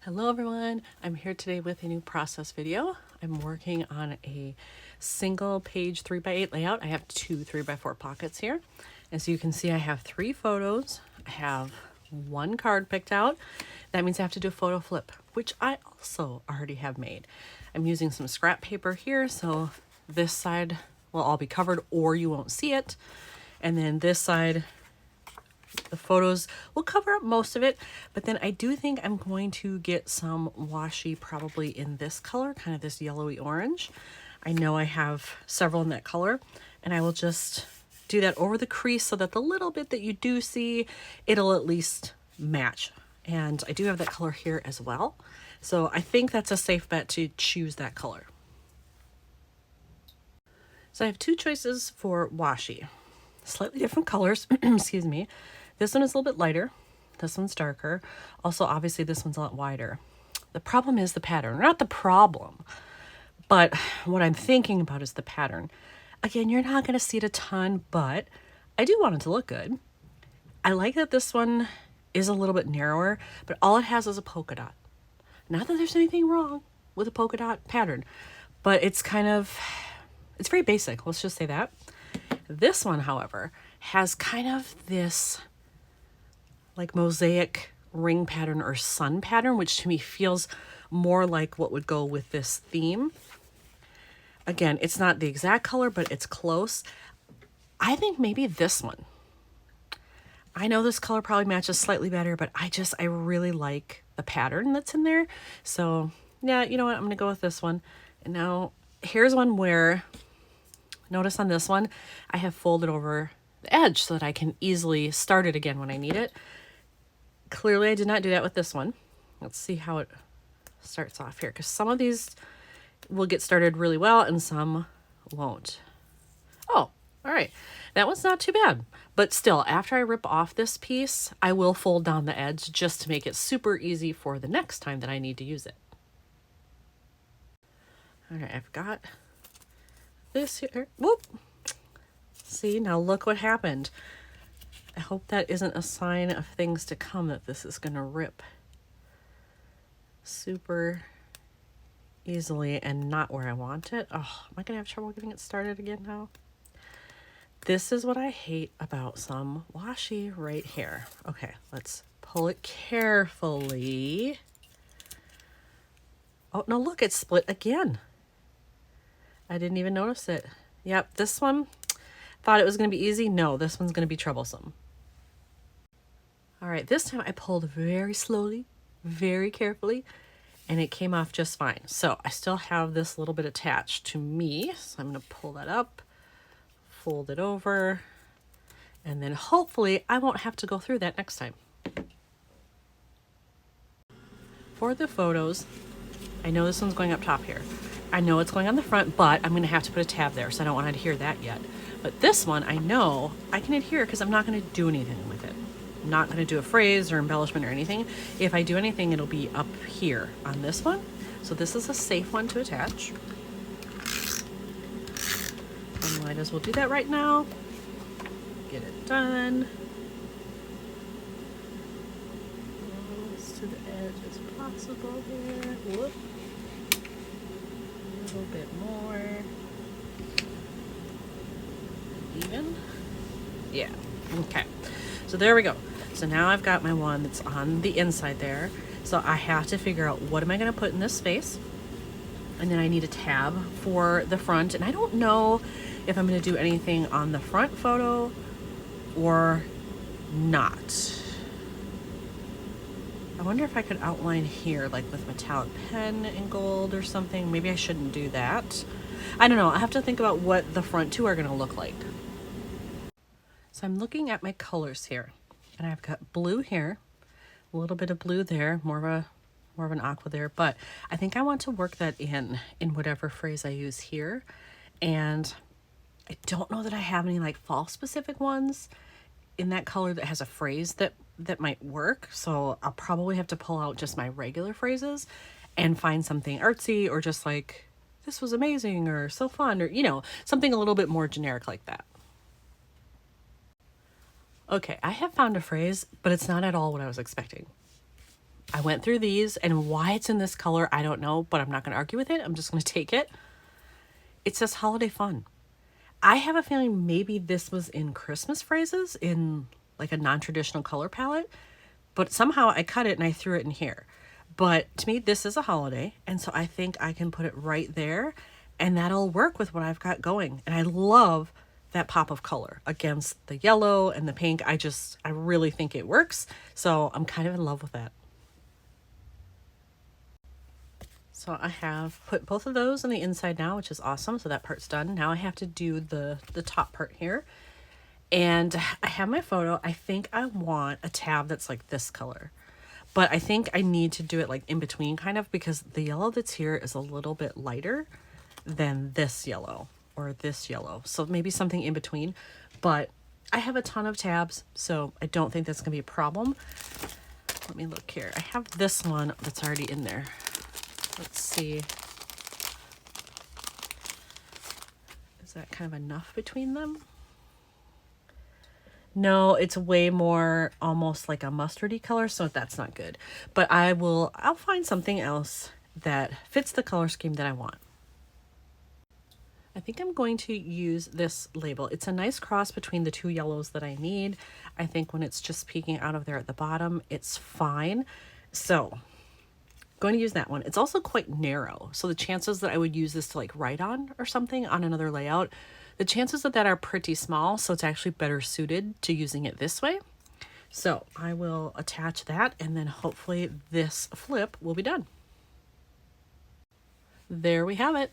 Hello everyone, I'm here today with a new process video. I'm working on a single page 3x8 layout. I have two 3x4 pockets here. As you can see, I have 3 photos. I have 1 card picked out. That means I have to do a photo flip, which I also already have made. I'm using some scrap paper here, so this side will all be covered or you won't see it. And then this side, the photos will cover up most of it, but then I do think I'm going to get some washi probably in this color, kind of this yellowy orange. I know I have several in that color, and I will just do that over the crease so that the little bit that you do see, it'll at least match. And I do have that color here as well. So I think that's a safe bet to choose that color. So I have 2 choices for washi. Slightly different colors, excuse me. This one is a little bit lighter. This one's darker. Also, obviously, this one's a lot wider. The problem is the pattern. Not the problem, but what I'm thinking about is the pattern. Again, you're not going to see it a ton, but I do want it to look good. I like that this one is a little bit narrower, but all it has is a polka dot. Not that there's anything wrong with a polka dot pattern, but it's very basic. Let's just say that. This one, however, has kind of this like mosaic ring pattern or sun pattern, which to me feels more like what would go with this theme. Again, it's not the exact color, but it's close. I think maybe this one. I know this color probably matches slightly better, but I really like the pattern that's in there. So yeah, you know what? I'm gonna go with this one. And now here's one where, notice on this one, I have folded over the edge so that I can easily start it again when I need it. Clearly, I did not do that with this one. Let's see how it starts off here, because some of these will get started really well and some won't. Oh, all right. That one's not too bad. But still, after I rip off this piece, I will fold down the edge just to make it super easy for the next time that I need to use it. All right, I've got this here. Whoop. See, now look what happened. I hope that isn't a sign of things to come, that this is going to rip super easily and not where I want it. Oh, am I going to have trouble getting it started again now? This is what I hate about some washi right here. Okay, let's pull it carefully. Oh, no, look, it's split again. I didn't even notice it. Yep, this one, thought it was going to be easy. No, this one's going to be troublesome. All right, this time I pulled very slowly, very carefully, and it came off just fine. So I still have this little bit attached to me. So I'm going to pull that up, fold it over, and then hopefully I won't have to go through that next time. For the photos, I know this one's going up top here. I know it's going on the front, but I'm going to have to put a tab there, so I don't want to adhere that yet. But this one, I know I can adhere because I'm not going to do anything with it. I'm not going to do a phrase or embellishment or anything. If I do anything, it'll be up here on this one. So this is a safe one to attach. I might as well do that right now. Get it done. Close to the edge as possible here. Whoop. A little bit more. Even? Yeah. Okay. So there we go. So now I've got my one that's on the inside there. So I have to figure out, what am I going to put in this space? And then I need a tab for the front. And I don't know if I'm going to do anything on the front photo or not. I wonder if I could outline here, like with metallic pen in gold or something. Maybe I shouldn't do that. I don't know. I have to think about what the front two are going to look like. So I'm looking at my colors here, and I've got blue here, a little bit of blue there, more of an aqua there, but I think I want to work that in whatever phrase I use here. And I don't know that I have any like fall specific ones in that color that has a phrase that might work. So I'll probably have to pull out just my regular phrases and find something artsy, or just like, this was amazing, or so fun, or, you know, something a little bit more generic like that. Okay, I have found a phrase, but it's not at all what I was expecting. I went through these, and why it's in this color, I don't know, but I'm not going to argue with it. I'm just going to take it. It says holiday fun. I have a feeling maybe this was in Christmas phrases in like a non-traditional color palette, but somehow I cut it and I threw it in here. But to me, this is a holiday, and so I think I can put it right there, and that'll work with what I've got going. And I love that pop of color against the yellow and the pink. I really think it works. So I'm kind of in love with that. So I have put both of those on the inside now, which is awesome. So that part's done. Now I have to do the top part here. And I have my photo. I think I want a tab that's like this color. But I think I need to do it like in between kind of, because the yellow that's here is a little bit lighter than this yellow or this yellow. So maybe something in between. But I have a ton of tabs, so I don't think that's going to be a problem. Let me look here. I have this one that's already in there. Let's see. Is that kind of enough between them? No, it's way more almost like a mustardy color, so that's not good. But I'll find something else that fits the color scheme that I want. I think I'm going to use this label. It's a nice cross between the two yellows that I need. I think when it's just peeking out of there at the bottom, it's fine. So going to use that one. It's also quite narrow, so the chances that I would use this to like write on or something on another layout, the chances of that are pretty small, so it's actually better suited to using it this way. So I will attach that, and then hopefully this flip will be done. There we have it.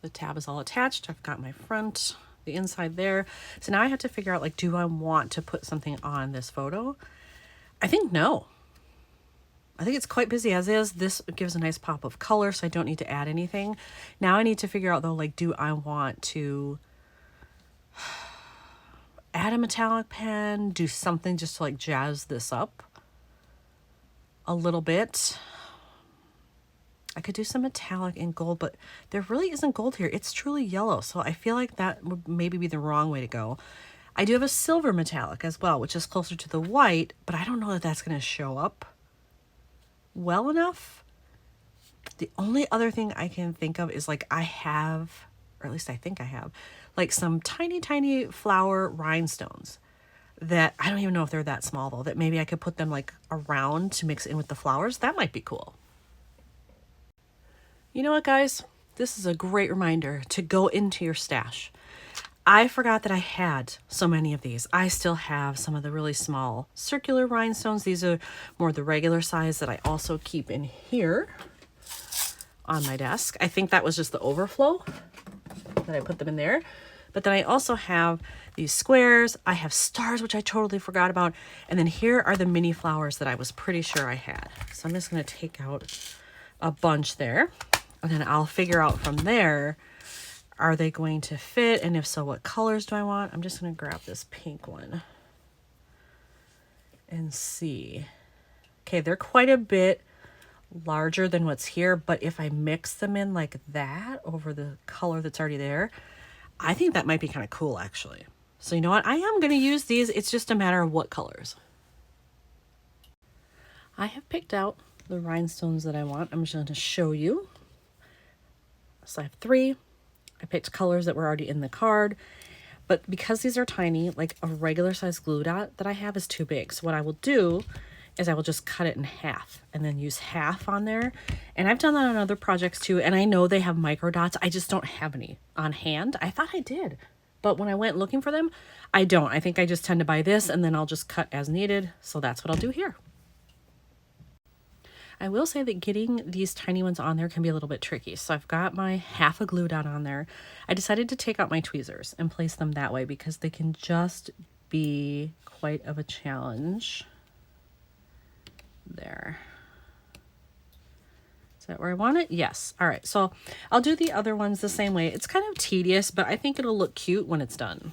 The tab is all attached. I've got my front, the inside there. So now I have to figure out, like, do I want to put something on this photo? I think no. I think it's quite busy as is. This gives a nice pop of color, so I don't need to add anything. Now I need to figure out though, like, do I want to add a metallic pen, do something just to like jazz this up a little bit. I could do some metallic in gold, but there really isn't gold here. It's truly yellow, so I feel like that would maybe be the wrong way to go. I do have a silver metallic as well, which is closer to the white, but I don't know that that's going to show up well enough. The only other thing I can think of is like I have, or at least I think I have, like some tiny, tiny flower rhinestones that I don't even know if they're that small though, that maybe I could put them like around to mix in with the flowers. That might be cool. You know what, guys? This is a great reminder to go into your stash. I forgot that I had so many of these. I still have some of the really small circular rhinestones. These are more the regular size that I also keep in here on my desk. I think that was just the overflow that I put them in there. But then I also have these squares. I have stars, which I totally forgot about. And then here are the mini flowers that I was pretty sure I had. So I'm just going to take out a bunch there. And then I'll figure out from there, are they going to fit? And if so, what colors do I want? I'm just going to grab this pink one and see. Okay, they're quite a bit larger than what's here, but if I mix them in like that over the color that's already there, I think that might be kind of cool actually. So you know what? I am going to use these. It's just a matter of what colors. I have picked out the rhinestones that I want. I'm just going to show you. So I have 3. I picked colors that were already in the card, but because these are tiny, like a regular size glue dot that I have is too big. So what I will do is I will just cut it in half and then use half on there. And I've done that on other projects too. And I know they have micro dots. I just don't have any on hand. I thought I did, but when I went looking for them, I don't. I think I just tend to buy this and then I'll just cut as needed. So that's what I'll do here. I will say that getting these tiny ones on there can be a little bit tricky. So I've got my half a glue dot on there. I decided to take out my tweezers and place them that way because they can just be quite of a challenge. There. Is that where I want it? Yes. All right. So I'll do the other ones the same way. It's kind of tedious, but I think it'll look cute when it's done.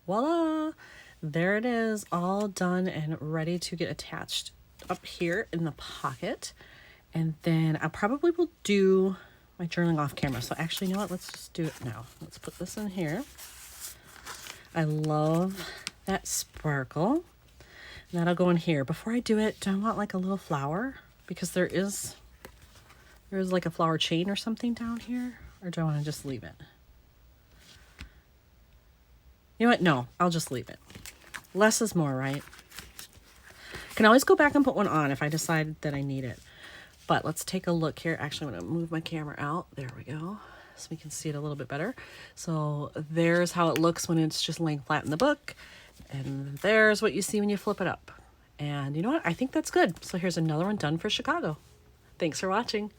Voila. There it is, all done and ready to get attached up here in the pocket. And then I probably will do my journaling off camera. So actually, you know what? Let's just do it now. Let's put this in here. I love that sparkle. And that'll go in here. Before I do it, do I want like a little flower? Because there is like a flower chain or something down here. Or do I want to just leave it? You know what? No, I'll just leave it. Less is more, right? Can always go back and put one on if I decide that I need it. But let's take a look here. Actually, I'm going to move my camera out. There we go. So we can see it a little bit better. So there's how it looks when it's just laying flat in the book. And there's what you see when you flip it up. And you know what? I think that's good. So here's another one done for Chicago. Thanks for watching.